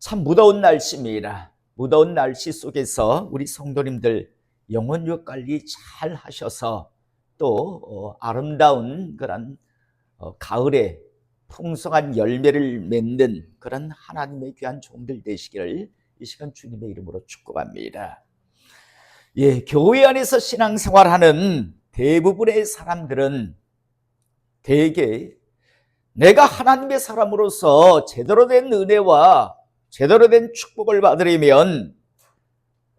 참 무더운 날씨입니다. 무더운 날씨 속에서 우리 성도님들 영혼육 관리 잘 하셔서 또 아름다운 그런 가을에 풍성한 열매를 맺는 그런 하나님의 귀한 종들 되시기를 이 시간 주님의 이름으로 축복합니다. 교회 안에서 신앙생활하는 대부분의 사람들은 대개 내가 하나님의 사람으로서 제대로 된 은혜와 제대로 된 축복을 받으려면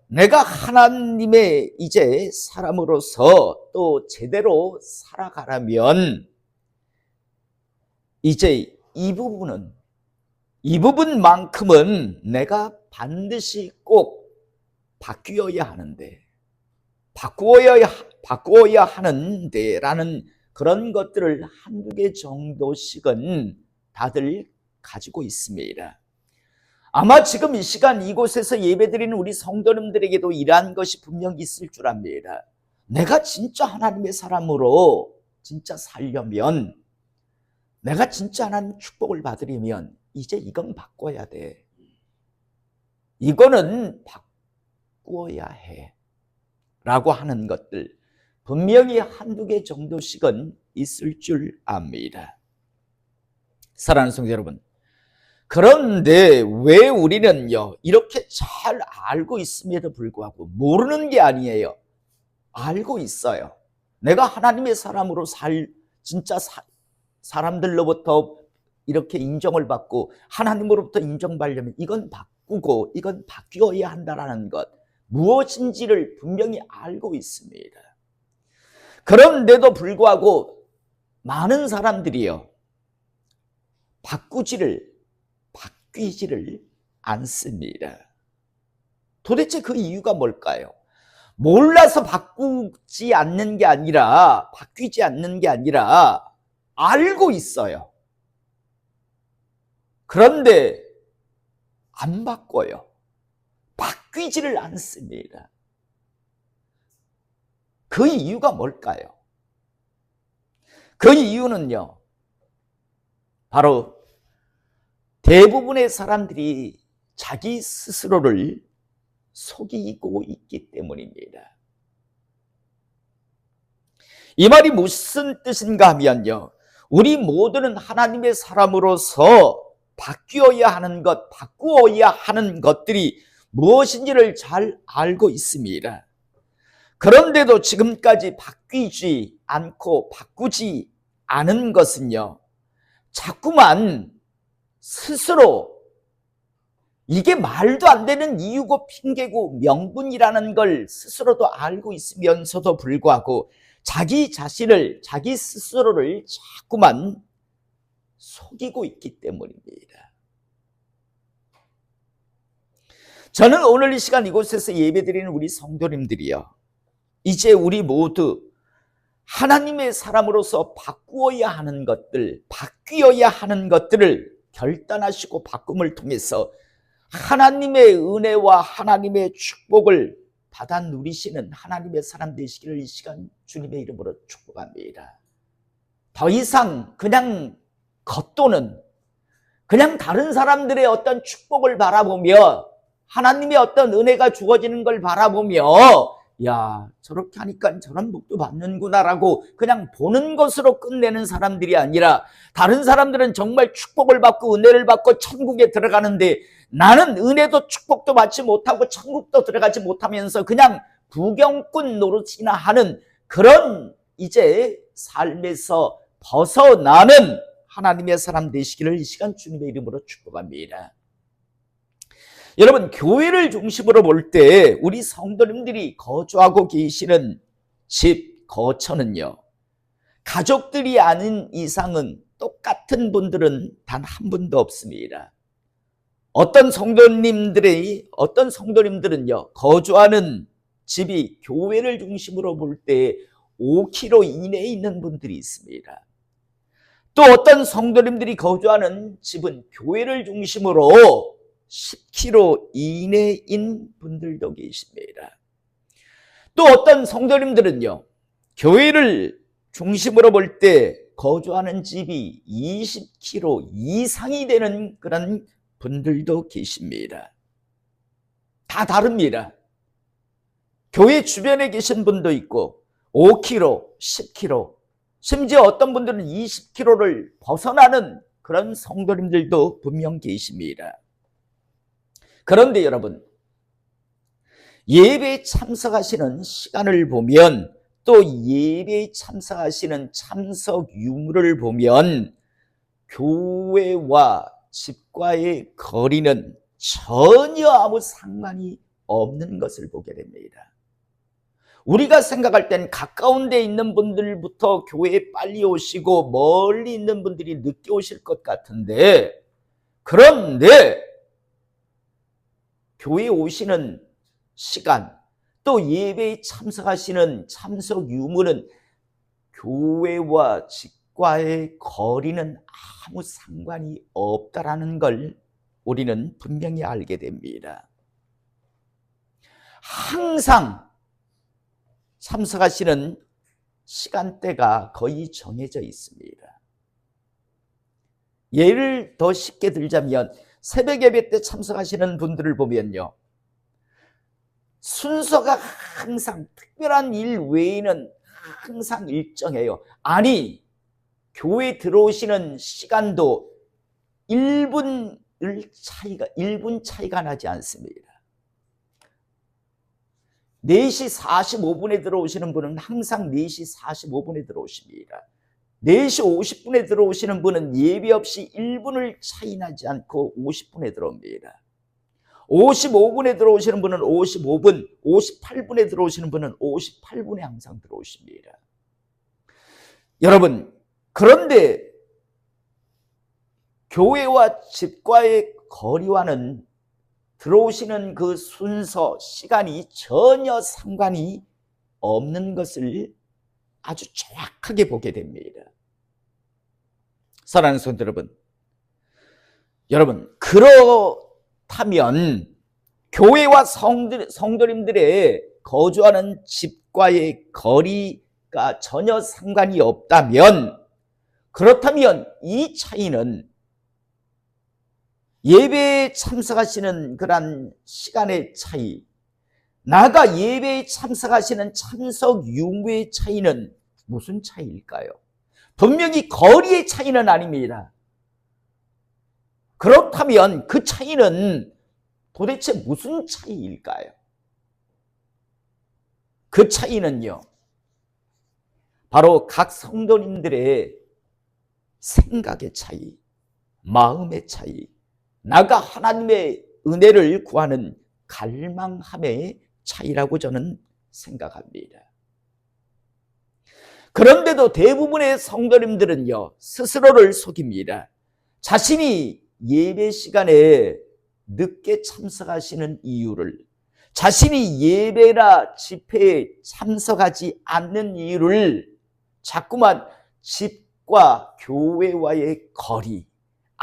내가 하나님의 이제 사람으로서 또 제대로 살아가려면 이제 이 부분만큼은 내가 반드시 꼭 바꾸어야 하는데 라는 그런 것들을 한두 개 정도씩은 다들 가지고 있습니다. 아마 지금 이 시간 이곳에서 예배드리는 우리 성도님들에게도 이러한 것이 분명히 있을 줄 압니다. 내가 진짜 하나님의 사람으로 진짜 살려면, 내가 진짜 하나님 축복을 받으려면 이제 이건 바꿔야 돼. 이거는 바꾸어야 해. 라고 하는 것들 분명히 한두 개 정도씩은 있을 줄 압니다. 사랑하는 성도 여러분, 그런데 왜 우리는요 이렇게 잘 알고 있음에도 불구하고 모르는 게 아니에요. 알고 있어요. 내가 하나님의 사람으로 진짜 사람들로부터 이렇게 인정을 받고 하나님으로부터 인정받으려면 이건 바꾸고 이건 바뀌어야 한다는 것, 무엇인지를 분명히 알고 있습니다. 그런데도 불구하고 많은 사람들이요 바뀌지를 않습니다. 도대체 그 이유가 뭘까요? 몰라서 바뀌지 않는 게 아니라 알고 있어요. 그런데 안 바꿔요. 바뀌지를 않습니다. 그 이유가 뭘까요? 그 이유는요 바로 대부분의 사람들이 자기 스스로를 속이고 있기 때문입니다. 이 말이 무슨 뜻인가 하면요, 우리 모두는 하나님의 사람으로서 바꾸어야 하는 것들이 무엇인지를 잘 알고 있습니다. 그런데도 지금까지 바꾸지 않은 것은요, 자꾸만 스스로 이게 말도 안 되는 이유고 핑계고 명분이라는 걸 스스로도 알고 있으면서도 불구하고 자기 스스로를 자꾸만 속이고 있기 때문입니다. 저는 오늘 이 시간 이곳에서 예배드리는 우리 성도님들이요, 이제 우리 모두 하나님의 사람으로서 바뀌어야 하는 것들을 결단하시고 바꿈을 통해서 하나님의 은혜와 하나님의 축복을 받아 누리시는 하나님의 사람 되시기를 이 시간 주님의 이름으로 축복합니다. 더 이상 그냥 겉도는, 그냥 다른 사람들의 어떤 축복을 바라보며 하나님의 어떤 은혜가 주어지는 걸 바라보며 야, 저렇게 하니까 저런 복도 받는구나라고 그냥 보는 것으로 끝내는 사람들이 아니라, 다른 사람들은 정말 축복을 받고 은혜를 받고 천국에 들어가는데 나는 은혜도 축복도 받지 못하고 천국도 들어가지 못하면서 그냥 부경꾼 노릇이나 하는 그런 이제 삶에서 벗어나는 하나님의 사람 되시기를 이 시간 주님의 이름으로 축복합니다. 여러분, 교회를 중심으로 볼 때 우리 성도님들이 거주하고 계시는 집, 거처는요, 가족들이 아닌 이상은 똑같은 분들은 단 한 분도 없습니다. 어떤 성도님들은요 거주하는 집이 교회를 중심으로 볼 때 5km 이내에 있는 분들이 있습니다. 또 어떤 성도님들이 거주하는 집은 교회를 중심으로 10km 이내인 분들도 계십니다. 또 어떤 성도님들은요 교회를 중심으로 볼 때 거주하는 집이 20km 이상이 되는 그런 분들도 계십니다. 다 다릅니다. 교회 주변에 계신 분도 있고 5km, 10km, 심지어 어떤 분들은 20km를 벗어나는 그런 성도님들도 분명 계십니다. 그런데 여러분, 예배에 참석하시는 시간을 보면, 또 예배에 참석하시는 참석 유무를 보면 교회와 집과의 거리는 전혀 아무 상관이 없는 것을 보게 됩니다. 우리가 생각할 땐 가까운 데 있는 분들부터 교회에 빨리 오시고 멀리 있는 분들이 늦게 오실 것 같은데, 그런데 교회에 오시는 시간, 또 예배에 참석하시는 참석 유무는 교회와 집과의 거리는 아무 상관이 없다라는 걸 우리는 분명히 알게 됩니다. 항상 참석하시는 시간대가 거의 정해져 있습니다. 예를 더 쉽게 들자면 새벽 예배 때 참석하시는 분들을 보면요, 순서가 항상 특별한 일 외에는 항상 일정해요. 아니, 교회 들어오시는 시간도 1분 차이가 나지 않습니다. 4시 45분에 들어오시는 분은 항상 4시 45분에 들어오십니다. 4시 50분에 들어오시는 분은 예배 없이 1분을 차이 나지 않고 50분에 들어옵니다. 55분에 들어오시는 분은 55분, 58분에 들어오시는 분은 58분에 항상 들어오십니다. 여러분, 그런데 교회와 집과의 거리와는 들어오시는 그 순서, 시간이 전혀 상관이 없는 것을 아주 정확하게 보게 됩니다. 사랑하는 성도 여러분, 그렇다면 교회와 성도님들의 거주하는 집과의 거리가 전혀 상관이 없다면, 그렇다면 이 차이는 예배에 참석하시는 그런 시간의 차이, 나가 예배에 참석하시는 참석 유무의 차이는 무슨 차이일까요? 분명히 거리의 차이는 아닙니다. 그렇다면 그 차이는 도대체 무슨 차이일까요? 그 차이는요, 바로 각 성도님들의 생각의 차이, 마음의 차이, 나가 하나님의 은혜를 구하는 갈망함의 차이라고 저는 생각합니다. 그런데도 대부분의 성도님들은요, 스스로를 속입니다. 자신이 예배 시간에 늦게 참석하시는 이유를, 자신이 예배나 집회에 참석하지 않는 이유를 자꾸만 집과 교회와의 거리,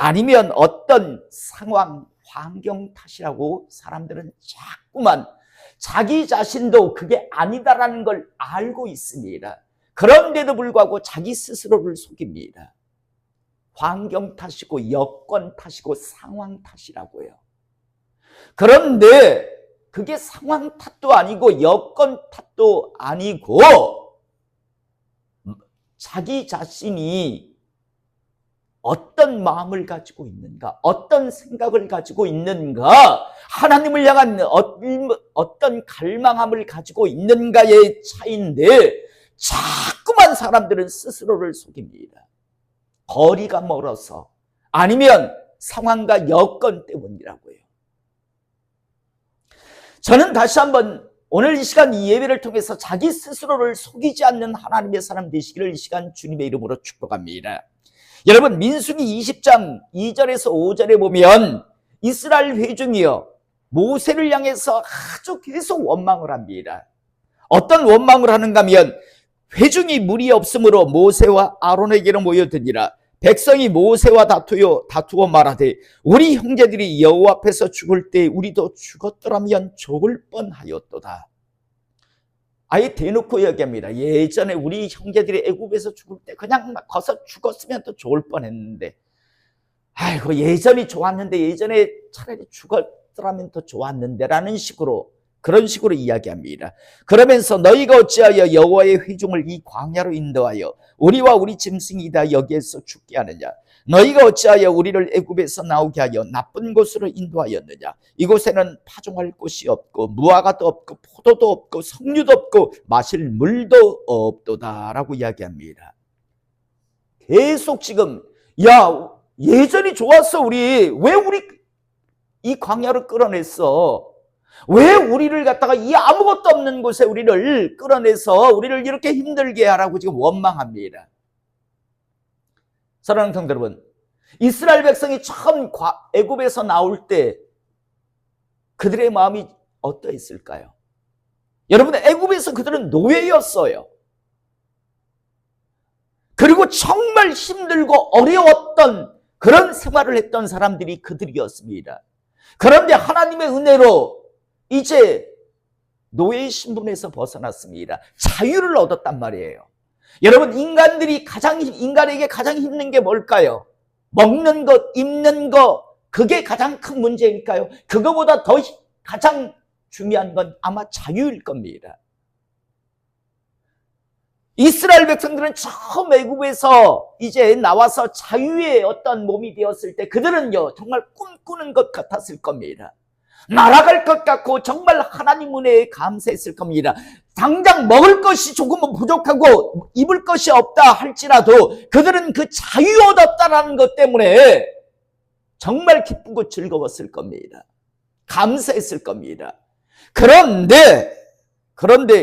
아니면 어떤 상황, 환경 탓이라고 사람들은 자꾸만 자기 자신도 그게 아니다라는 걸 알고 있습니다. 그런데도 불구하고 자기 스스로를 속입니다. 환경 탓이고 여건 탓이고 상황 탓이라고요. 그런데 그게 상황 탓도 아니고 여건 탓도 아니고 자기 자신이 어떤 마음을 가지고 있는가, 어떤 생각을 가지고 있는가, 하나님을 향한 어떤 갈망함을 가지고 있는가의 차이인데 자꾸만 사람들은 스스로를 속입니다. 거리가 멀어서, 아니면 상황과 여건 때문이라고요. 저는 다시 한번 오늘 이 시간 이 예배를 통해서 자기 스스로를 속이지 않는 하나님의 사람 되시기를 이 시간 주님의 이름으로 축복합니다. 여러분, 민수기 20장 2절에서 5절에 보면 이스라엘 회중이요, 모세를 향해서 아주 계속 원망을 합니다. 어떤 원망을 하는가 하면, 회중이 물이 없으므로 모세와 아론에게로 모여드니라. 백성이 모세와 다투어 말하되 우리 형제들이 여호와 앞에서 죽을 때 우리도 죽었더라면 좋을 뻔하였도다. 아예 대놓고 얘기합니다. 예전에 우리 형제들이 애굽에서 죽을 때 그냥 막 거서 죽었으면 또 좋을 뻔했는데, 아이고 예전이 좋았는데, 예전에 차라리 죽었더라면 더 좋았는데 라는 식으로, 그런 식으로 이야기합니다. 그러면서 너희가 어찌하여 여호와의 회중을 이 광야로 인도하여 우리와 우리 짐승이 다 여기에서 죽게 하느냐. 너희가 어찌하여 우리를 애굽에서 나오게 하여 나쁜 곳으로 인도하였느냐. 이곳에는 파종할 곳이 없고 무화과도 없고 포도도 없고 석류도 없고 마실 물도 없도다 라고 이야기합니다. 계속 지금 야 예전이 좋았어. 왜 우리 이 광야로 끌어냈어? 왜 우리를 갖다가 이 아무것도 없는 곳에 우리를 끌어내서 우리를 이렇게 힘들게 하라고 지금 원망합니다. 사랑하는 성도 여러분, 이스라엘 백성이 처음 애굽에서 나올 때 그들의 마음이 어떠했을까요? 여러분, 애굽에서 그들은 노예였어요. 그리고 정말 힘들고 어려웠던 그런 생활을 했던 사람들이 그들이었습니다. 그런데 하나님의 은혜로 이제 노예의 신분에서 벗어났습니다. 자유를 얻었단 말이에요. 여러분, 인간에게 가장 힘든 게 뭘까요? 먹는 것, 입는 것, 그게 가장 큰 문제일까요? 그거보다 더 가장 중요한 건 아마 자유일 겁니다. 이스라엘 백성들은 처음 애굽에서 이제 나와서 자유의 어떤 몸이 되었을 때 그들은요 정말 꿈꾸는 것 같았을 겁니다. 날아갈 것 같고 정말 하나님 은혜에 감사했을 겁니다. 당장 먹을 것이 조금은 부족하고 입을 것이 없다 할지라도 그들은 그 자유 얻었다라는 것 때문에 정말 기쁘고 즐거웠을 겁니다. 감사했을 겁니다. 그런데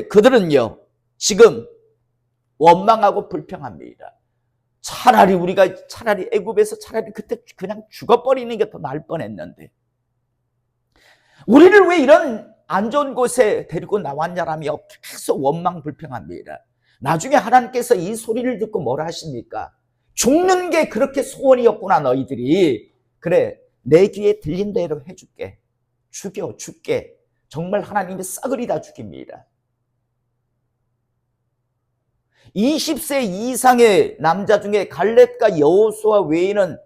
그들은요 지금 원망하고 불평합니다. 차라리 애굽에서 차라리 그때 그냥 죽어버리는 게 더 나을 뻔했는데 우리를 왜 이런 안 좋은 곳에 데리고 나왔냐라며 계속 원망 불평합니다. 나중에 하나님께서 이 소리를 듣고 뭐라 하십니까? 죽는 게 그렇게 소원이었구나 너희들이. 그래 내 귀에 들린 대로 해줄게. 죽게. 정말 하나님의 싹을 다 죽입니다. 20세 이상의 남자 중에 갈렙과 여호수아 외에는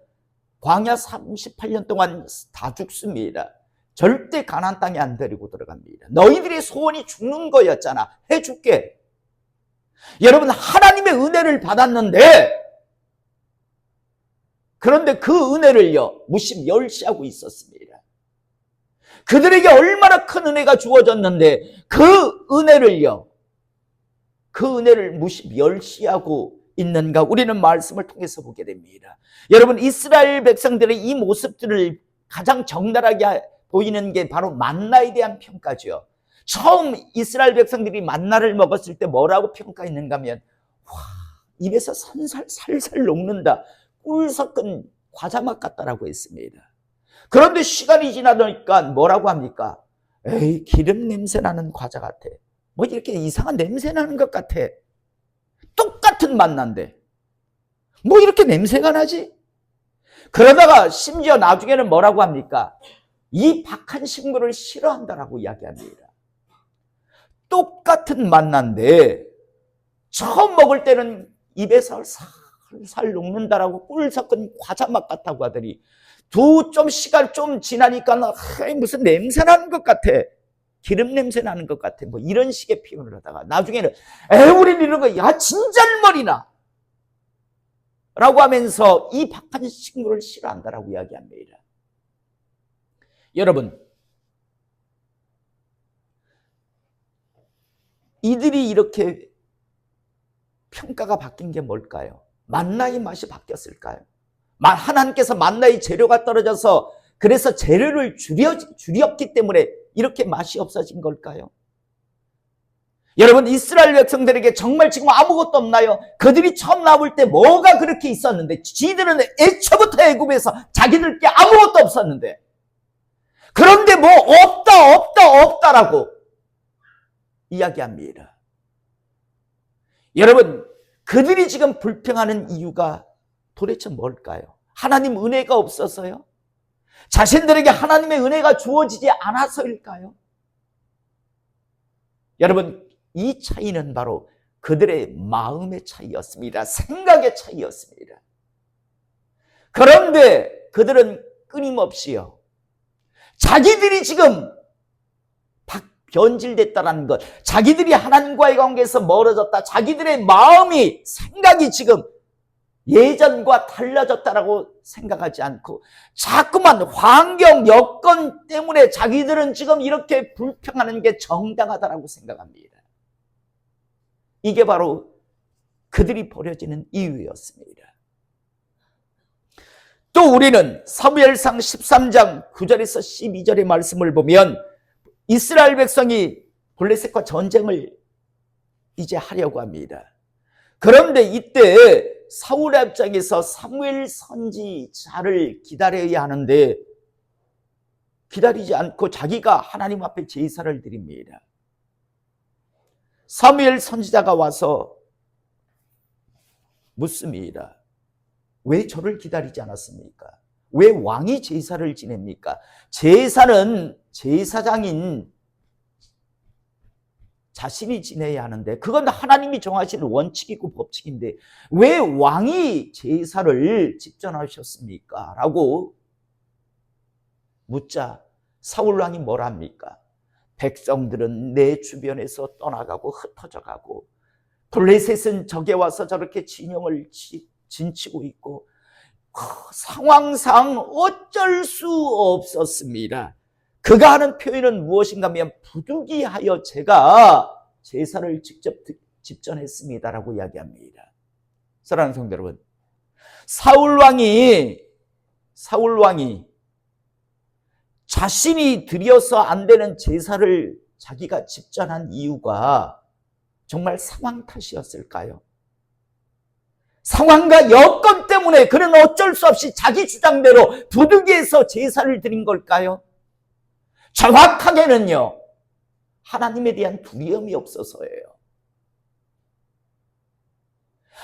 광야 38년 동안 다 죽습니다. 절대 가나안 땅에 안 데리고 들어갑니다. 너희들의 소원이 죽는 거였잖아. 해줄게. 여러분, 하나님의 은혜를 받았는데 그런데 그 은혜를요 무심 멸시하고 있었습니다. 그들에게 얼마나 큰 은혜가 주어졌는데 그 은혜를 무심 멸시하고 있는가 우리는 말씀을 통해서 보게 됩니다. 여러분, 이스라엘 백성들의 이 모습들을 가장 적나라하게 보이는 게 바로 만나에 대한 평가죠. 처음 이스라엘 백성들이 만나를 먹었을 때 뭐라고 평가했는가 하면 입에서 살살 녹는다. 꿀 섞은 과자맛 같다라고 했습니다. 그런데 시간이 지나니까 뭐라고 합니까? 에이, 기름 냄새 나는 과자 같아. 뭐 이렇게 이상한 냄새 나는 것 같아. 똑같은 만난데 뭐 이렇게 냄새가 나지? 그러다가 심지어 나중에는 뭐라고 합니까? 이 박한 식물을 싫어한다라고 이야기합니다. 똑같은 만난데 처음 먹을 때는 입에서 살살 녹는다라고 꿀 섞은 과자 맛 같다고 하더니 시간 좀 지나니까 무슨 냄새 나는 것 같아. 기름 냄새 나는 것 같아. 뭐 이런 식의 표현을 하다가 나중에는 우린 이런 거 야 진절머리나 라고 하면서 이 박한 식물을 싫어한다라고 이야기합니다. 여러분, 이들이 이렇게 평가가 바뀐 게 뭘까요? 만나의 맛이 바뀌었을까요? 하나님께서 만나의 재료가 떨어져서 그래서 재료를 줄였기 때문에 이렇게 맛이 없어진 걸까요? 여러분, 이스라엘 백성들에게 정말 지금 아무것도 없나요? 그들이 처음 나올 때 뭐가 그렇게 있었는데 지들은 애초부터 애굽에서 자기들께 아무것도 없었는데 그런데 뭐 없다라고 이야기합니다. 여러분, 그들이 지금 불평하는 이유가 도대체 뭘까요? 하나님 은혜가 없어서요? 자신들에게 하나님의 은혜가 주어지지 않아서일까요? 여러분, 이 차이는 바로 그들의 마음의 차이였습니다. 생각의 차이였습니다. 그런데 그들은 끊임없이요, 자기들이 지금 변질됐다라는 것, 자기들이 하나님과의 관계에서 멀어졌다, 자기들의 마음이, 생각이 지금 예전과 달라졌다라고 생각하지 않고 자꾸만 환경, 여건 때문에 자기들은 지금 이렇게 불평하는 게 정당하다라고 생각합니다. 이게 바로 그들이 버려지는 이유였습니다. 또 우리는 사무엘상 13장 9절에서 12절의 말씀을 보면 이스라엘 백성이 블레셋과 전쟁을 이제 하려고 합니다. 그런데 이때 사울의 입장에서 사무엘 선지자를 기다려야 하는데 기다리지 않고 자기가 하나님 앞에 제사를 드립니다. 사무엘 선지자가 와서 묻습니다. 왜 저를 기다리지 않았습니까? 왜 왕이 제사를 지냅니까? 제사는 제사장인 자신이 지내야 하는데 그건 하나님이 정하시는 원칙이고 법칙인데 왜 왕이 제사를 집전하셨습니까? 라고 묻자 사울왕이 뭘 합니까? 백성들은 내 주변에서 떠나가고 흩어져가고 블레셋은 적에 와서 저렇게 진영을 진치고 있고 상황상 어쩔 수 없었습니다. 그가 하는 표현은 무엇인가 하면 부득이하여 제가 제사를 직접 집전했습니다라고 이야기합니다. 사랑하는 성도 여러분, 사울왕이 자신이 드려서 안 되는 제사를 자기가 집전한 이유가 정말 상황 탓이었을까요? 상황과 여건 때문에 그는 어쩔 수 없이 자기 주장대로 부득이해서 제사를 드린 걸까요? 정확하게는요, 하나님에 대한 두려움이 없어서예요.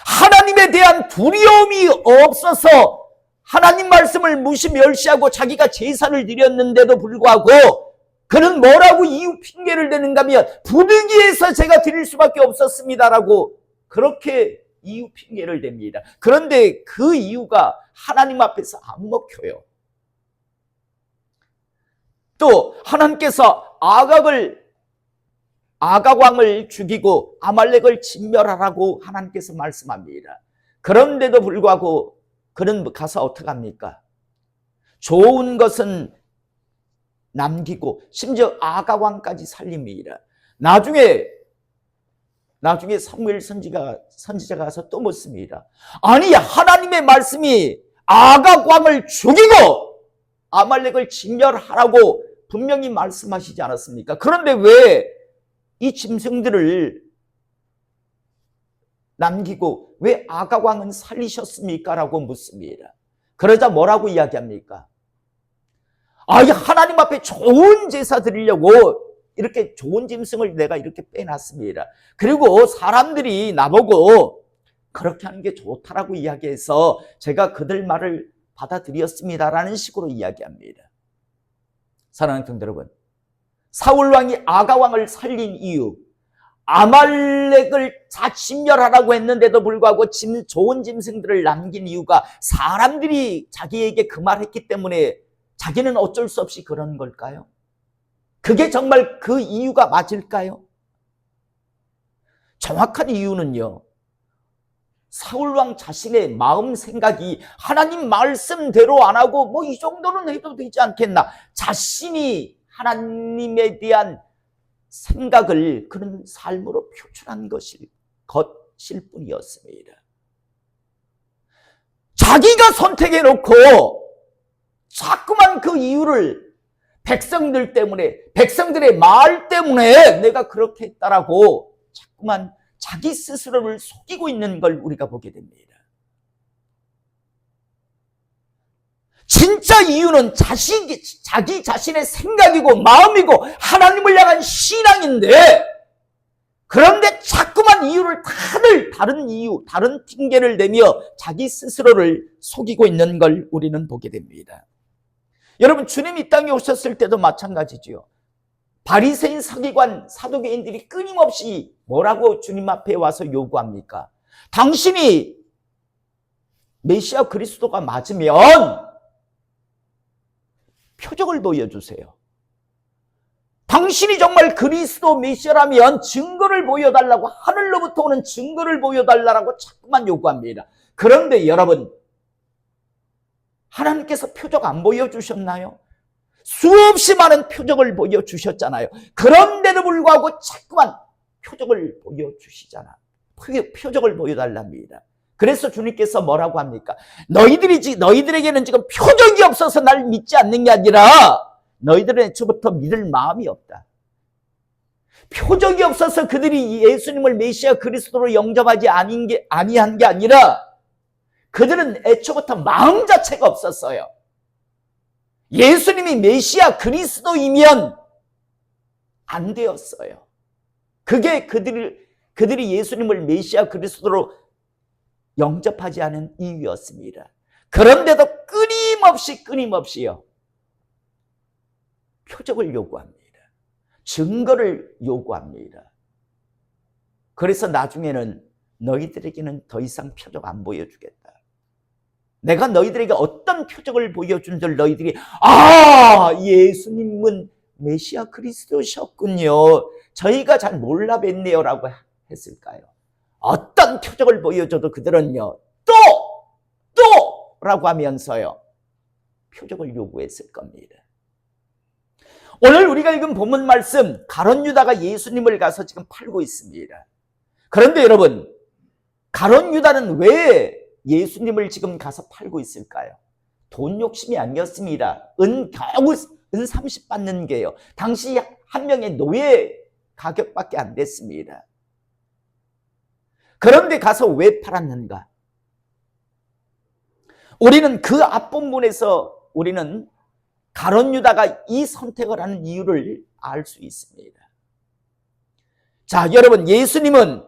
하나님에 대한 두려움이 없어서 하나님 말씀을 무시 멸시하고 자기가 제사를 드렸는데도 불구하고 그는 뭐라고 이유 핑계를 대는가 하면 부득이해서 제가 드릴 수밖에 없었습니다라고 그렇게 이유 핑계를 댑니다. 그런데 그 이유가 하나님 앞에서 안 먹혀요. 또 하나님께서 아각왕을 죽이고 아말렉을 진멸하라고 하나님께서 말씀합니다. 그런데도 불구하고 그는 가서 어떻게 합니까? 좋은 것은 남기고 심지어 아각왕까지 살립니다. 나중에 사무엘 선지자가 가서 또 묻습니다. 아니 하나님의 말씀이 아각왕을 죽이고 아말렉을 진멸하라고 분명히 말씀하시지 않았습니까? 그런데 왜 이 짐승들을 남기고 왜 아각왕은 살리셨습니까? 라고 묻습니다. 그러자 뭐라고 이야기합니까? 하나님 앞에 좋은 제사 드리려고 이렇게 좋은 짐승을 내가 이렇게 빼놨습니다. 그리고 사람들이 나보고 그렇게 하는 게 좋다라고 이야기해서 제가 그들 말을 받아들였습니다라는 식으로 이야기합니다. 사랑하는 성도 여러분, 사울왕이 아각왕을 살린 이유, 아말렉을 다 진멸하라고 했는데도 불구하고 좋은 짐승들을 남긴 이유가 사람들이 자기에게 그 말했기 때문에 자기는 어쩔 수 없이 그런 걸까요? 그게 정말 그 이유가 맞을까요? 정확한 이유는요, 사울왕 자신의 마음 생각이 하나님 말씀대로 안 하고 이 정도는 해도 되지 않겠나, 자신이 하나님에 대한 생각을 그런 삶으로 표출한 것일 뿐이었습니다. 자기가 선택해놓고 자꾸만 그 이유를 백성들 때문에, 백성들의 말 때문에 내가 그렇게 했다라고 자꾸만 자기 스스로를 속이고 있는 걸 우리가 보게 됩니다. 진짜 이유는 자기 자신의 생각이고 마음이고 하나님을 향한 신앙인데, 그런데 자꾸만 이유를 다른 이유, 다른 핑계를 대며 자기 스스로를 속이고 있는 걸 우리는 보게 됩니다. 여러분, 주님 이 땅에 오셨을 때도 마찬가지죠. 바리새인, 서기관, 사두개인들이 끊임없이 뭐라고 주님 앞에 와서 요구합니까? 당신이 메시아 그리스도가 맞으면 표적을 보여주세요. 당신이 정말 그리스도 메시아라면 증거를 보여달라고, 하늘로부터 오는 증거를 보여달라고 자꾸만 요구합니다. 그런데 여러분, 하나님께서 표적 안 보여주셨나요? 수없이 많은 표적을 보여주셨잖아요. 그런데도 불구하고 자꾸만 표적을 보여주시잖아. 표적을 보여달랍니다. 그래서 주님께서 뭐라고 합니까? 너희들에게는 지금 표적이 없어서 날 믿지 않는 게 아니라 너희들은 애초부터 믿을 마음이 없다. 표적이 없어서 그들이 예수님을 메시아 그리스도로 영접하지 아니한 게 아니라 그들은 애초부터 마음 자체가 없었어요. 예수님이 메시아 그리스도이면 안 되었어요. 그게 그들이 예수님을 메시아 그리스도로 영접하지 않은 이유였습니다. 그런데도 끊임없이요, 표적을 요구합니다. 증거를 요구합니다. 그래서 나중에는 너희들에게는 더 이상 표적 안 보여주겠다. 내가 너희들에게 어떤 표적을 보여준 줄 너희들이 예수님은 메시아 그리스도셨군요. 저희가 잘 몰라 뵀네요 라고 했을까요? 어떤 표적을 보여줘도 그들은요, 또! 라고 하면서요, 표적을 요구했을 겁니다. 오늘 우리가 읽은 본문 말씀, 가룟 유다가 예수님을 가서 지금 팔고 있습니다. 그런데 여러분, 가룟 유다는 왜 예수님을 지금 가서 팔고 있을까요? 돈 욕심이 아니었습니다. 겨우 은 30 받는 게요, 당시 한 명의 노예 가격밖에 안 됐습니다. 그런데 가서 왜 팔았는가? 우리는 그 앞본문에서 우리는 가룟 유다가 이 선택을 하는 이유를 알 수 있습니다. 자, 여러분, 예수님은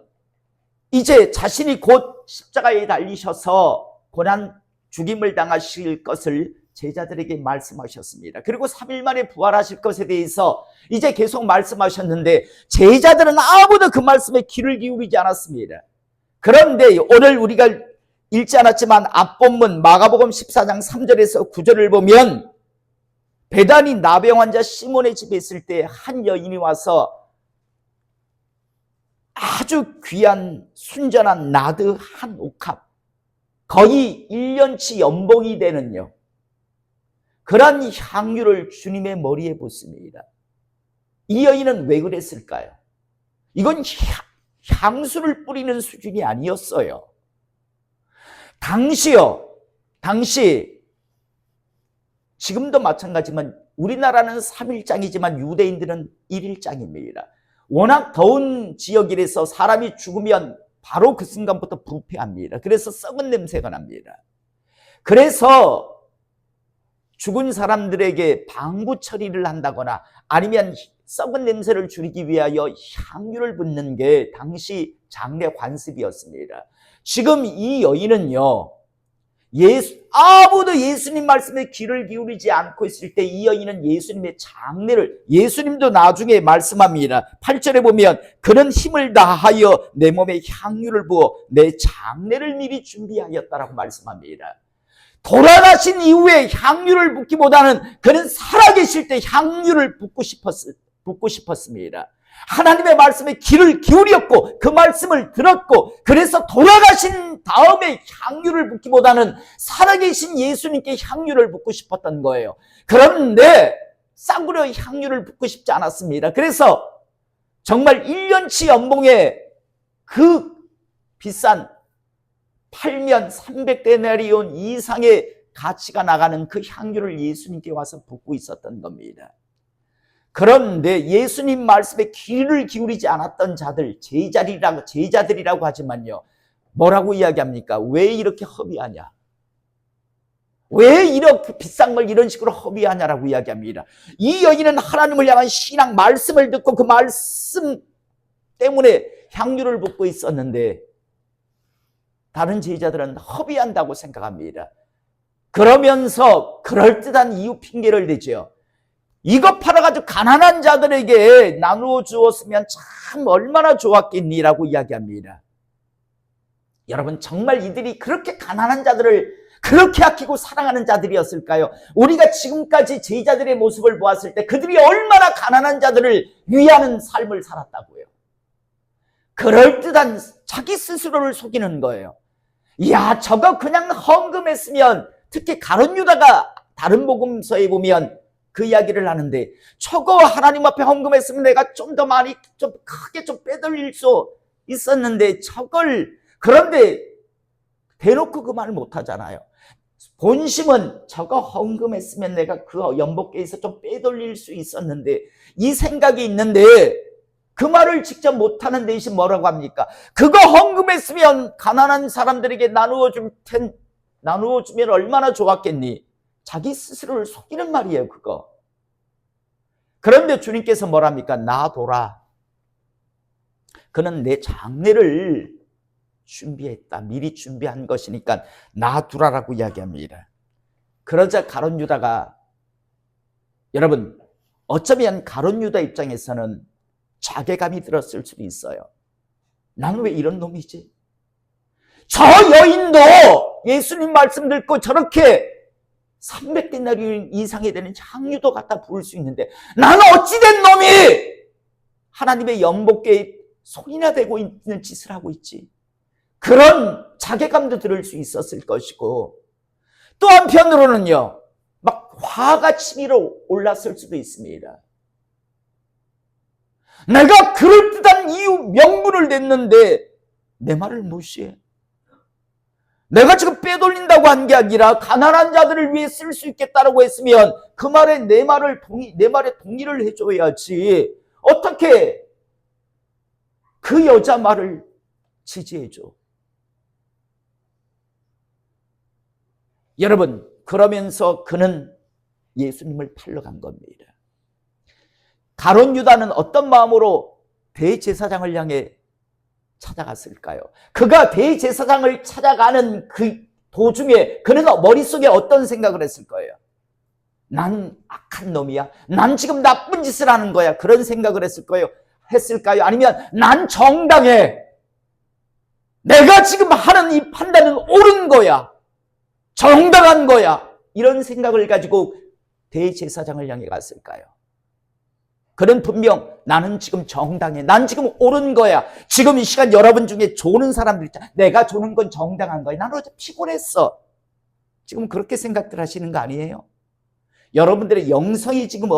이제 자신이 곧 십자가에 달리셔서 고난 죽임을 당하실 것을 제자들에게 말씀하셨습니다. 그리고 3일 만에 부활하실 것에 대해서 이제 계속 말씀하셨는데 제자들은 아무도 그 말씀에 귀를 기울이지 않았습니다. 그런데 오늘 우리가 읽지 않았지만 앞본문 마가복음 14장 3절에서 9절을 보면 베다니 나병 환자 시몬의 집에 있을 때 한 여인이 와서 아주 귀한 순전한 나드 한 옥합, 거의 1년치 연봉이 되는요, 그런 향유를 주님의 머리에 붓습니다. 이 여인은 왜 그랬을까요? 이건 향수를 뿌리는 수준이 아니었어요. 당시 지금도 마찬가지지만 우리나라는 3일장이지만 유대인들은 1일장입니다. 워낙 더운 지역이라서 사람이 죽으면 바로 그 순간부터 부패합니다. 그래서 썩은 냄새가 납니다. 그래서 죽은 사람들에게 방부 처리를 한다거나 아니면 썩은 냄새를 줄이기 위하여 향유를 붓는 게 당시 장례 관습이었습니다. 지금 이 여인은요, 아무도 예수님 말씀에 귀를 기울이지 않고 있을 때 이 여인은 예수님의 장례를, 예수님도 나중에 말씀합니다. 8절에 보면 그는 힘을 다하여 내 몸에 향유를 부어 내 장례를 미리 준비하였다라고 말씀합니다. 돌아가신 이후에 향유를 붓기보다는 그는 살아계실 때 향유를 붓고 싶었습니다. 하나님의 말씀에 귀를 기울였고 그 말씀을 들었고, 그래서 돌아가신 다음에 향유를 붓기보다는 살아계신 예수님께 향유를 붓고 싶었던 거예요. 그런데 싸구려 향유를 붓고 싶지 않았습니다. 그래서 정말 1년치 연봉에 그 비싼, 팔면 300데나리온 이상의 가치가 나가는 그 향유를 예수님께 와서 붓고 있었던 겁니다. 그런데 예수님 말씀에 귀를 기울이지 않았던 자들, 제자들이라고 하지만요, 뭐라고 이야기합니까? 왜 이렇게 허비하냐? 왜 이렇게 비싼 걸 이런 식으로 허비하냐라고 이야기합니다. 이 여인은 하나님을 향한 신앙, 말씀을 듣고 그 말씀 때문에 향유를 붓고 있었는데 다른 제자들은 허비한다고 생각합니다. 그러면서 그럴듯한 이유 핑계를 대죠. 이거 팔아가지고 가난한 자들에게 나누어 주었으면 참 얼마나 좋았겠니라고 이야기합니다. 여러분, 정말 이들이 그렇게 가난한 자들을 그렇게 아끼고 사랑하는 자들이었을까요? 우리가 지금까지 제자들의 모습을 보았을 때 그들이 얼마나 가난한 자들을 위하는 삶을 살았다고요. 그럴듯한 자기 스스로를 속이는 거예요. 야, 저거 그냥 헌금했으면, 특히 가룟 유다가 다른 복음서에 보면 그 이야기를 하는데, 저거 하나님 앞에 헌금했으면 내가 좀 더 많이, 좀 크게 좀 빼돌릴 수 있었는데, 그런데 대놓고 그 말을 못 하잖아요. 본심은 저거 헌금했으면 내가 그 연복계에서 좀 빼돌릴 수 있었는데, 이 생각이 있는데 그 말을 직접 못하는 대신 뭐라고 합니까? 그거 헌금했으면 가난한 사람들에게 나누어주면 얼마나 좋았겠니? 자기 스스로를 속이는 말이에요, 그거. 그런데 주님께서 뭐랍니까? 놔둬라. 그는 내 장례를 준비했다. 미리 준비한 것이니까 놔두라라고 이야기합니다. 그러자 가룟 유다가, 여러분, 어쩌면 가룟 유다 입장에서는 자괴감이 들었을 수도 있어요. 나는 왜 이런 놈이지? 저 여인도 예수님 말씀 듣고 저렇게 300데나리온 이상이 되는 향유도 갖다 부을 수 있는데 나는 어찌된 놈이 하나님의 연복궤에 손이나 대고 있는 짓을 하고 있지? 그런 자괴감도 들을 수 있었을 것이고, 또 한편으로는요, 막 화가 치밀어 올랐을 수도 있습니다. 내가 그럴듯한 이유 명분을 냈는데 내 말을 무시해. 내가 지금 빼돌린다고 한 게 아니라 가난한 자들을 위해 쓸 수 있겠다라고 했으면 그 말에 내 말에 동의를 해줘야지. 어떻게 그 여자 말을 지지해줘? 여러분, 그러면서 그는 예수님을 팔러 간 겁니다. 가룟 유다는 어떤 마음으로 대제사장을 향해 찾아갔을까요? 그가 대제사장을 찾아가는 그 도중에 그는 머릿속에 어떤 생각을 했을 거예요? 난 악한 놈이야. 난 지금 나쁜 짓을 하는 거야. 그런 생각을 했을까요? 아니면 난 정당해. 내가 지금 하는 이 판단은 옳은 거야. 정당한 거야. 이런 생각을 가지고 대제사장을 향해 갔을까요? 그는 분명 나는 지금 정당해. 난 지금 옳은 거야. 지금 이 시간 여러분 중에 조는 사람들 있잖아. 내가 조는 건 정당한 거야. 나는 어제 피곤했어. 지금 그렇게 생각들 하시는 거 아니에요? 여러분들의 영성이 지금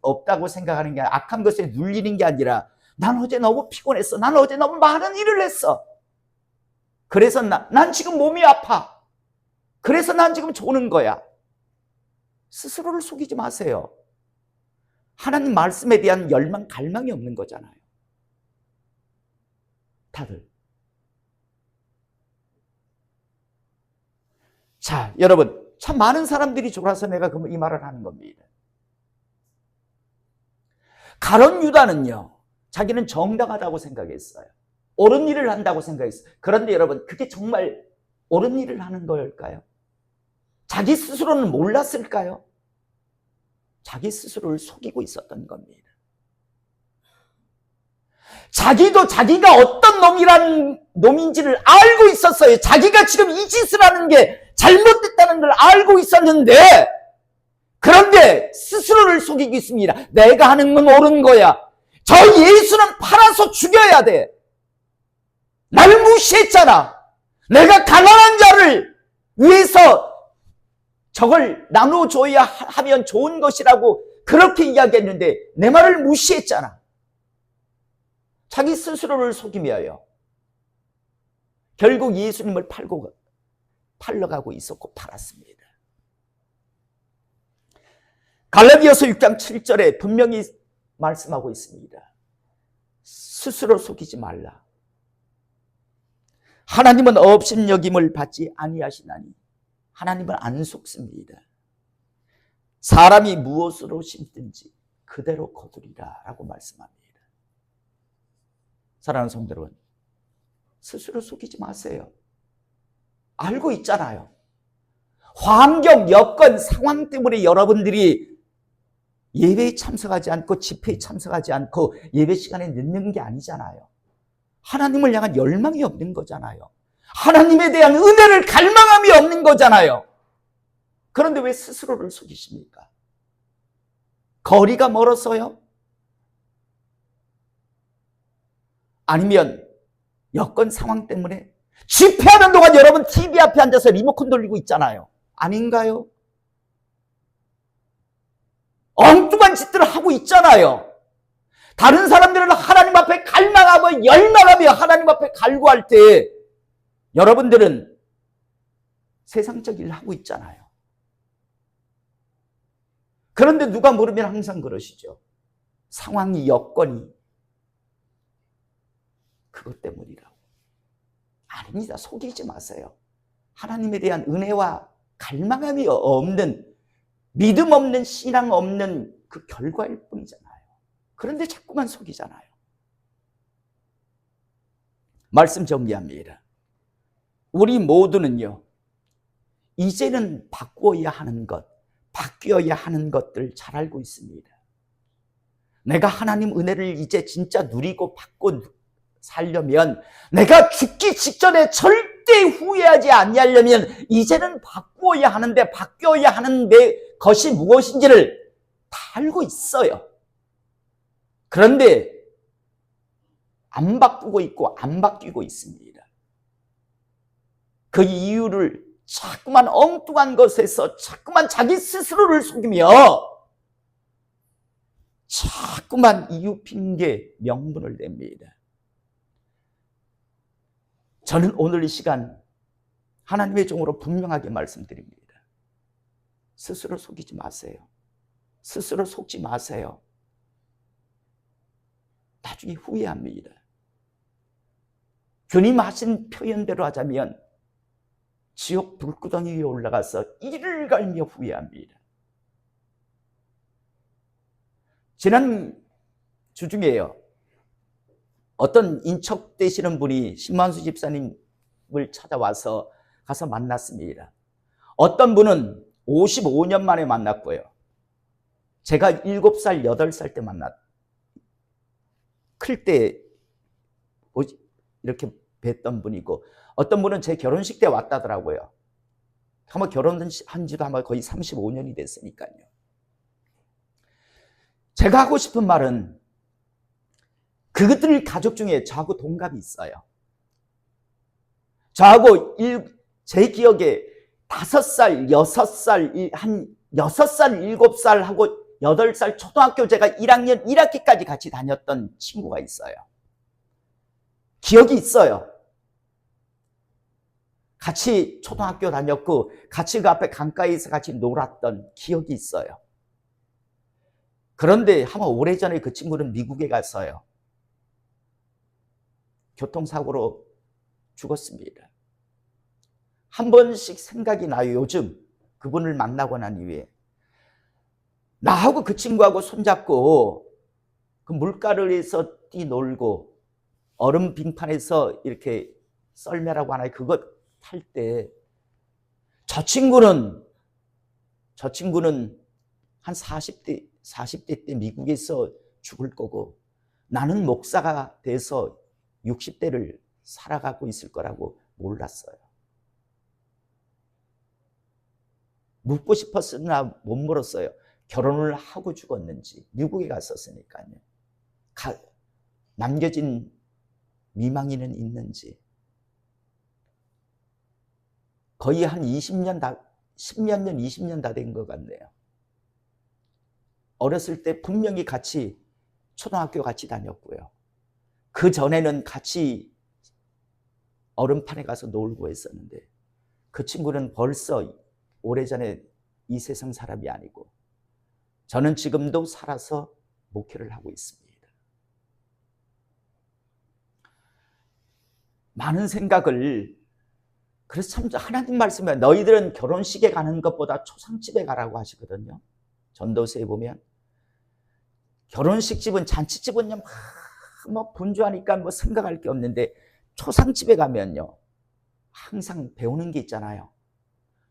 없다고 생각하는 게 아니라, 악한 것에 눌리는 게 아니라, 난 어제 너무 피곤했어. 난 어제 너무 많은 일을 했어. 그래서 난 지금 몸이 아파. 그래서 난 지금 조는 거야. 스스로를 속이지 마세요. 하나님 말씀에 대한 열망, 갈망이 없는 거잖아요. 다들. 자, 여러분, 참 많은 사람들이 졸아서 내가 이 말을 하는 겁니다. 가룟 유다는요, 자기는 정당하다고 생각했어요. 옳은 일을 한다고 생각했어요. 그런데 여러분, 그게 정말 옳은 일을 하는 걸까요? 자기 스스로는 몰랐을까요? 자기 스스로를 속이고 있었던 겁니다. 자기도 자기가 어떤 놈인지를 알고 있었어요. 자기가 지금 이 짓을 하는 게 잘못됐다는 걸 알고 있었는데, 그런데 스스로를 속이고 있습니다. 내가 하는 건 옳은 거야. 저 예수는 팔아서 죽여야 돼. 날 무시했잖아. 내가 가난한 자를 위해서 저걸 나눠줘야 하면 좋은 것이라고 그렇게 이야기했는데 내 말을 무시했잖아. 자기 스스로를 속이며요. 결국 예수님을 팔러 가고 있었고 팔았습니다. 갈라디아서 6장 7절에 분명히 말씀하고 있습니다. 스스로 속이지 말라. 하나님은 업신여김을 받지 아니하시나니. 하나님은 안 속습니다. 사람이 무엇으로 심든지 그대로 거두리라 라고 말씀합니다. 사랑하는 성도 여러분, 스스로 속이지 마세요. 알고 있잖아요. 환경, 여건, 상황 때문에 여러분들이 예배에 참석하지 않고 집회에 참석하지 않고 예배 시간에 늦는 게 아니잖아요. 하나님을 향한 열망이 없는 거잖아요. 하나님에 대한 은혜를 갈망함이 없는 거잖아요. 그런데 왜 스스로를 속이십니까? 거리가 멀어서요? 아니면 여건 상황 때문에? 집회하는 동안 여러분 TV 앞에 앉아서 리모컨 돌리고 있잖아요. 아닌가요? 엉뚱한 짓들을 하고 있잖아요. 다른 사람들은 하나님 앞에 갈망하며 열망하며 하나님 앞에 갈구할 때 여러분들은 세상적 일을 하고 있잖아요. 그런데 누가 물으면 항상 그러시죠. 상황이, 여건이 그것 때문이라고. 아닙니다. 속이지 마세요. 하나님에 대한 은혜와 갈망함이 없는, 믿음 없는, 신앙 없는 그 결과일 뿐이잖아요. 그런데 자꾸만 속이잖아요. 말씀 정리합니다. 우리 모두는요, 이제는 바꾸어야 하는 것, 바뀌어야 하는 것들 잘 알고 있습니다. 내가 하나님 은혜를 이제 진짜 누리고 받고 살려면, 내가 죽기 직전에 절대 후회하지 아니하려면 이제는 바꾸어야 하는데, 바뀌어야 하는 내 것이 무엇인지를 다 알고 있어요. 그런데 안 바꾸고 있고 안 바뀌고 있습니다. 그 이유를 자꾸만 엉뚱한 것에서 자꾸만 자기 스스로를 속이며 자꾸만 이유, 핑계, 명분을 냅니다. 저는 오늘 이 시간 하나님의 종으로 분명하게 말씀드립니다. 스스로 속이지 마세요. 스스로 속지 마세요. 나중에 후회합니다. 주님 하신 표현대로 하자면 지옥 불구덩이 위에 올라가서 이를 갈며 후회합니다. 지난 주중에요, 어떤 인척 되시는 분이 신만수 집사님을 찾아와서 가서 만났습니다. 어떤 분은 55년 만에 만났고요. 제가 7살, 8살 때 클 때 이렇게 뵀던 분이고, 어떤 분은 제 결혼식 때 왔다더라고요. 아마 결혼한 지도 아마 거의 35년이 됐으니까요. 제가 하고 싶은 말은, 그들 가족 중에 저하고 동갑이 있어요. 저하고 제 기억에 5살, 6살, 한 6살, 7살 하고 8살 초등학교 제가 1학년 1학기까지 같이 다녔던 친구가 있어요. 기억이 있어요. 같이 초등학교 다녔고 같이 그 앞에 강가에서 같이 놀았던 기억이 있어요. 그런데 아마 오래전에 그 친구는 미국에 갔어요. 교통사고로 죽었습니다. 한 번씩 생각이 나요. 요즘 그분을 만나고 난 이후에 나하고 그 친구하고 손잡고 그 물가를에서 뛰놀고 얼음 빙판에서 이렇게 썰매라고 하나요? 그거 탈 때 저 친구는 한 40대 때 미국에서 죽을 거고 나는 목사가 돼서 60대를 살아가고 있을 거라고 몰랐어요. 묻고 싶었으나 못 물었어요. 결혼을 하고 죽었는지, 미국에 갔었으니까요. 남겨진 미망이는 있는지. 거의 한 10년 다, 20년 다 된 것 같네요. 어렸을 때 분명히 같이 초등학교 같이 다녔고요. 그 전에는 같이 얼음판에 가서 놀고 했었는데 그 친구는 벌써 오래전에 이 세상 사람이 아니고 저는 지금도 살아서 목회를 하고 있습니다. 많은 생각을, 그래서 참 하나님 말씀에 너희들은 결혼식에 가는 것보다 초상집에 가라고 하시거든요. 전도서에 보면 결혼식 집은, 잔치집은요 뭐 분주하니까 뭐 생각할 게 없는데 초상집에 가면요 항상 배우는 게 있잖아요.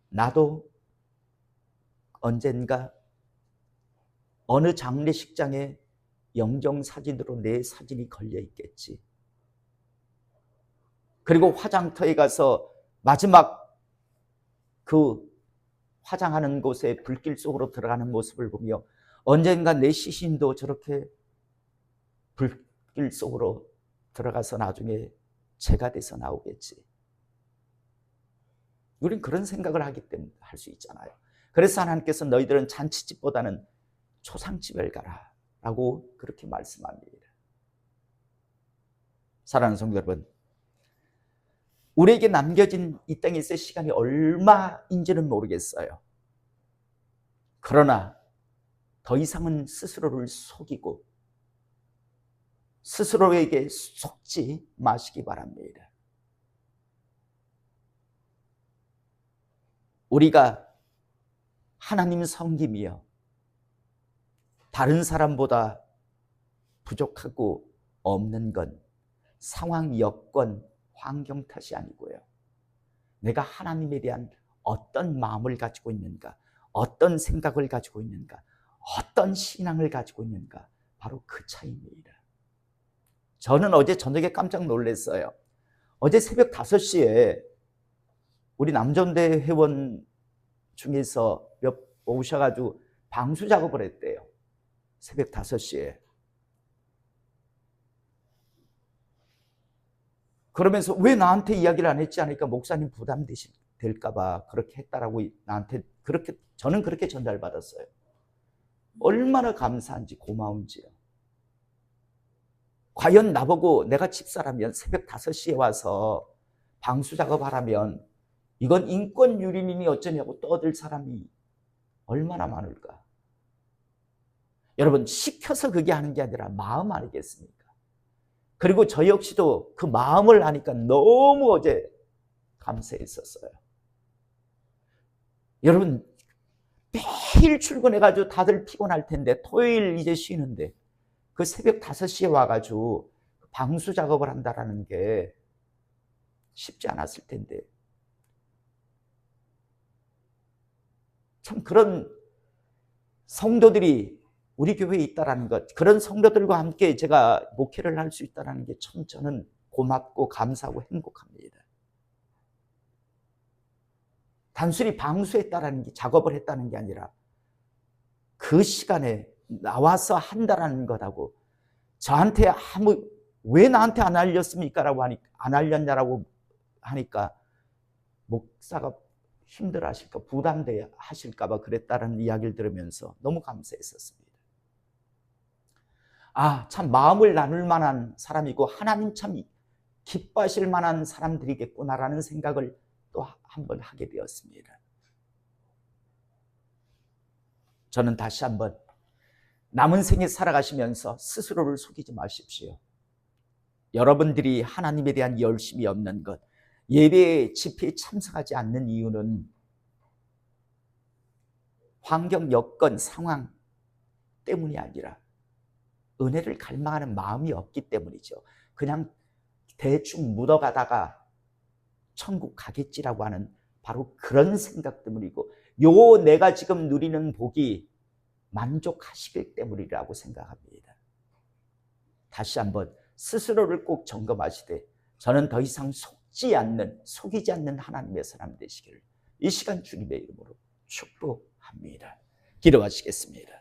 나도 언젠가 어느 장례식장에 영정사진으로 내 사진이 걸려 있겠지. 그리고 화장터에 가서 마지막 그 화장하는 곳에 불길 속으로 들어가는 모습을 보며 언젠가 내 시신도 저렇게 불길 속으로 들어가서 나중에 재가 돼서 나오겠지. 우린 그런 생각을 하기 때문에 할 수 있잖아요. 그래서 하나님께서 너희들은 잔치집보다는 초상집을 가라 라고 그렇게 말씀합니다. 사랑하는 성도 여러분, 우리에게 남겨진 이 땅에 있을 시간이 얼마인지는 모르겠어요. 그러나 더 이상은 스스로를 속이고 스스로에게 속지 마시기 바랍니다. 우리가 하나님 섬기며 다른 사람보다 부족하고 없는 건 상황, 여건, 환경 탓이 아니고요. 내가 하나님에 대한 어떤 마음을 가지고 있는가, 어떤 생각을 가지고 있는가, 어떤 신앙을 가지고 있는가, 바로 그 차이입니다. 저는 어제 저녁에 깜짝 놀랐어요. 어제 새벽 5시에 우리 남전대 회원 중에서 몇 오셔가지고 방수 작업을 했대요. 새벽 5시에. 그러면서 왜 나한테 이야기를 안 했지 하니까 목사님 부담될까봐 그렇게 했다라고 나한테 그렇게, 저는 그렇게 전달받았어요. 얼마나 감사한지 고마운지요. 과연 나보고 내가 집사라면 새벽 5시에 와서 방수 작업하라면 이건 인권 유린이니 어쩌냐고 떠들 사람이 얼마나 많을까. 여러분, 시켜서 그게 하는 게 아니라 마음 아니겠습니까? 그리고 저 역시도 그 마음을 하니까 너무 어제 감사했었어요. 여러분, 매일 출근해가지고 다들 피곤할 텐데 토요일 이제 쉬는데 그 새벽 5시에 와가지고 방수 작업을 한다라는 게 쉽지 않았을 텐데, 참 그런 성도들이 우리 교회에 있다라는 것, 그런 성도들과 함께 제가 목회를 할 수 있다는 게 참 저는 고맙고 감사하고 행복합니다. 단순히 방수했다라는 게, 작업을 했다는 게 아니라 그 시간에 나와서 한다라는 것하고, 저한테 왜 나한테 안 알렸습니까? 라고 하니까, 안 알렸냐라고 하니까 목사가 힘들어 하실까, 부담돼 하실까봐 그랬다는 이야기를 들으면서 너무 감사했었습니다. 아, 참 마음을 나눌 만한 사람이고 하나님 참 기뻐하실 만한 사람들이겠구나라는 생각을 또 한번 하게 되었습니다. 저는 다시 한번 남은 생에 살아가시면서 스스로를 속이지 마십시오. 여러분들이 하나님에 대한 열심이 없는 것, 예배 집회에 참석하지 않는 이유는 환경, 여건, 상황 때문이 아니라 은혜를 갈망하는 마음이 없기 때문이죠. 그냥 대충 묻어가다가 천국 가겠지라고 하는 바로 그런 생각 때문이고, 요 내가 지금 누리는 복이 만족하시기 때문이라고 생각합니다. 다시 한번 스스로를 꼭 점검하시되 저는 더 이상 속이지 않는 하나님의 사람 되시기를 이 시간 주님의 이름으로 축복합니다. 기도하시겠습니다.